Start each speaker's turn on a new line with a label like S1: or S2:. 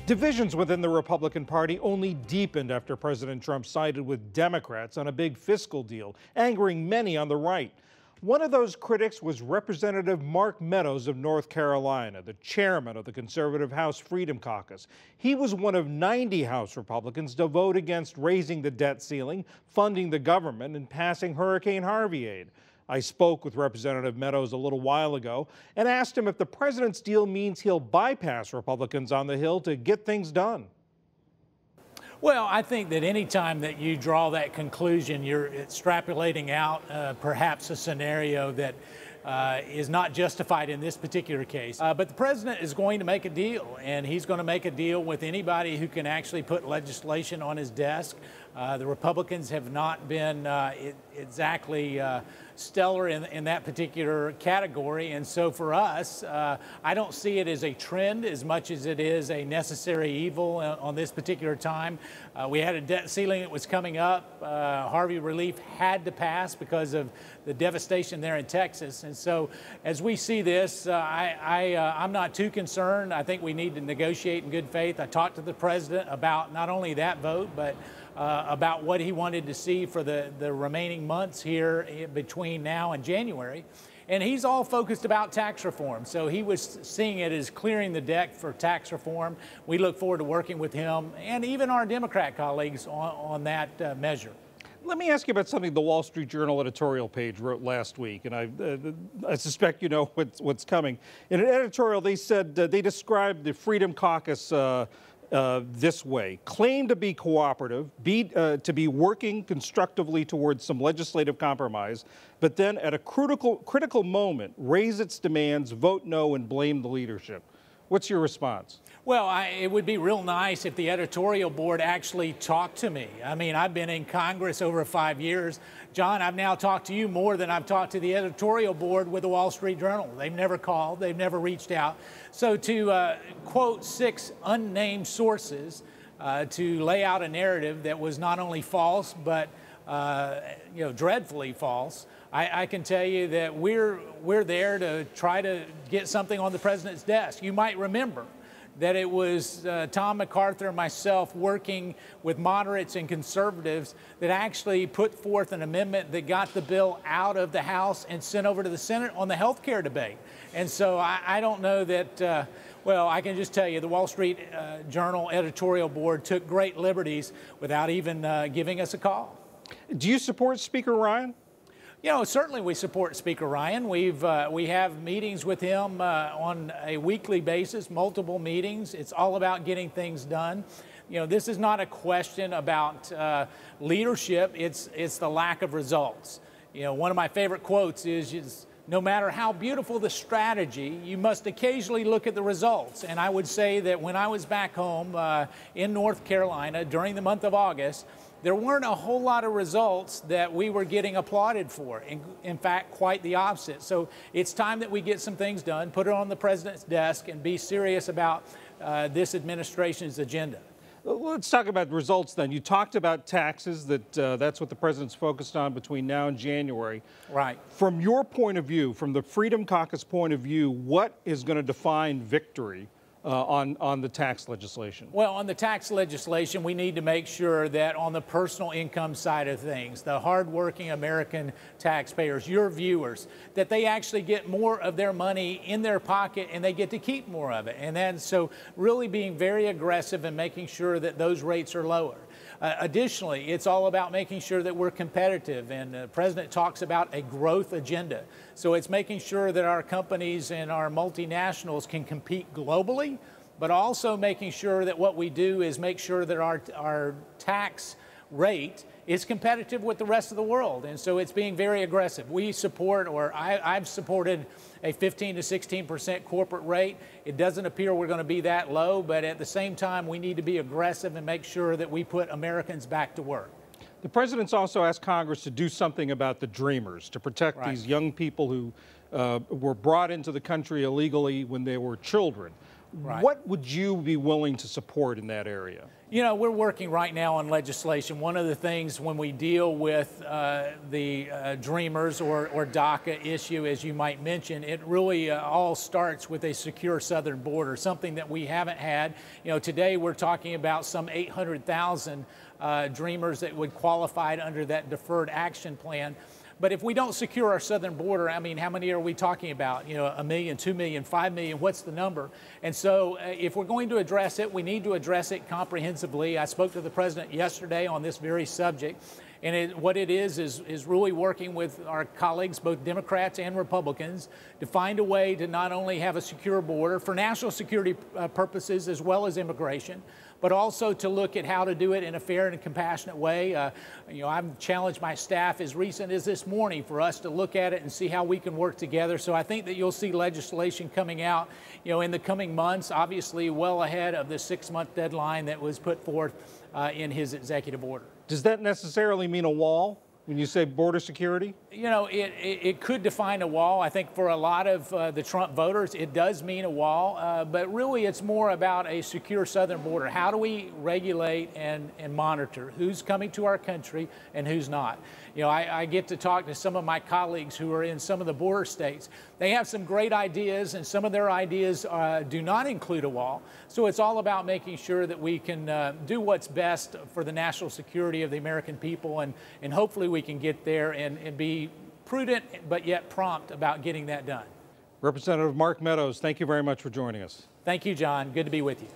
S1: Divisions within the Republican Party only deepened after President Trump sided with Democrats on a big fiscal deal, angering many on the right. One of those critics was Representative Mark Meadows of North Carolina, the chairman of the conservative House Freedom Caucus. He was one of 90 House Republicans to vote against raising the debt ceiling, funding the government, and passing Hurricane Harvey aid. I spoke with Representative Meadows a little while ago and asked him if the president's deal means he'll bypass Republicans on the Hill to get things done.
S2: Well, I think that any time that you draw that conclusion, you're extrapolating out perhaps a scenario that is not justified in this particular case. But the president is going to make a deal, and he's going to make a deal with anybody who can actually put legislation on his desk. The Republicans have not been exactly stellar in that particular category. And so for us, I don't see it as a trend as much as it is a necessary evil on this particular time. We had a debt ceiling that was coming up. Harvey relief had to pass because of the devastation there in Texas. And so as we see this, I'm not too concerned. I think we need to negotiate in good faith. I talked to the president about not only that vote, but about what he wanted to see for the remaining months here between now and January. And he's all focused about tax reform. So he was seeing it as clearing the deck for tax reform. We look forward to working with him and even our Democrat colleagues on that measure.
S1: Let me ask you about something the Wall Street Journal editorial page wrote last week, and I suspect you know what's coming. In an editorial, they said they described the Freedom Caucus this way: claim to be cooperative, to be working constructively towards some legislative compromise, but then at a critical moment, raise its demands, vote no, and blame the leadership. What's your response?
S2: Well, it would be real nice if the editorial board actually talked to me. I mean, I've been in Congress over 5 years. John, I've now talked to you more than I've talked to the editorial board with the Wall Street Journal. They've never called. They've never reached out. So to quote 6 unnamed sources to lay out a narrative that was not only false, but dreadfully false, I can tell you that we're there to try to get something on the president's desk. You might remember that it was Tom MacArthur and myself working with moderates and conservatives that actually put forth an amendment that got the bill out of the House and sent over to the Senate on the health care debate. And so I don't know that, well, I can just tell you the Wall Street Journal editorial board took great liberties without even giving us a call.
S1: Do you support Speaker Ryan?
S2: You know, certainly we support Speaker Ryan. We have meetings with him on a weekly basis, multiple meetings. It's all about getting things done. You know, this is not a question about leadership. It's the lack of results. You know, one of my favorite quotes is no matter how beautiful the strategy, you must occasionally look at the results. And I would say that when I was back home in North Carolina during the month of August, there weren't a whole lot of results that we were getting applauded for. In fact, quite the opposite. So it's time that we get some things done, put it on the president's desk, and be serious about this administration's agenda.
S1: Let's talk about results then. You talked about taxes, that's what the president's focused on between now and January.
S2: Right.
S1: From your point of view, from the Freedom Caucus point of view, what is going to define victory on the tax legislation?
S2: Well, on the tax legislation, we need to make sure that on the personal income side of things, the hardworking American taxpayers, your viewers, that they actually get more of their money in their pocket and they get to keep more of it. And then so really being very aggressive and making sure that those rates are lower. Additionally, it's all about making sure that we're competitive, and the president talks about a growth agenda. So it's making sure that our companies and our multinationals can compete globally, but also making sure that what we do is make sure that our tax rate is competitive with the rest of the world. And so it's being very aggressive. We support, or I've supported, a 15 to 16% corporate rate. It doesn't appear we're going to be that low, but at the same time, we need to be aggressive and make sure that we put Americans back to work.
S1: The president's also asked Congress to do something about the Dreamers, to protect these young people who were brought into the country illegally when they were children.
S2: Right.
S1: What would you be willing to support in that area?
S2: You know, we're working right now on legislation. One of the things when we deal with the Dreamers or DACA issue, as you might mention, it really all starts with a secure southern border, something that we haven't had. You know, today we're talking about some 800,000 Dreamers that would qualify under that deferred action plan. But if we don't secure our southern border, I mean, how many are we talking about? You know, 1 million, 2 million, 5 million, what's the number? And so if we're going to address it, we need to address it comprehensively. I spoke to the president yesterday on this very subject. And what it is really working with our colleagues, both Democrats and Republicans, to find a way to not only have a secure border for national security purposes as well as immigration, but also to look at how to do it in a fair and compassionate way. You know, I've challenged my staff as recent as this morning for us to look at it and see how we can work together. So I think that you'll see legislation coming out, you know, in the coming months, obviously well ahead of the 6-month deadline that was put forth in his executive order.
S1: Does that necessarily mean a wall when you say border security?
S2: You know, it could define a wall. I think for a lot of the Trump voters, it does mean a wall. But really, it's more about a secure southern border. How do we regulate and monitor who's coming to our country and who's not? You know, I get to talk to some of my colleagues who are in some of the border states. They have some great ideas, and some of their ideas do not include a wall. So it's all about making sure that we can do what's best for the national security of the American people, and hopefully we can get there and be prudent but yet prompt about getting that done.
S1: Representative Mark Meadows, thank you very much for joining us.
S2: Thank you, John. Good to be with you.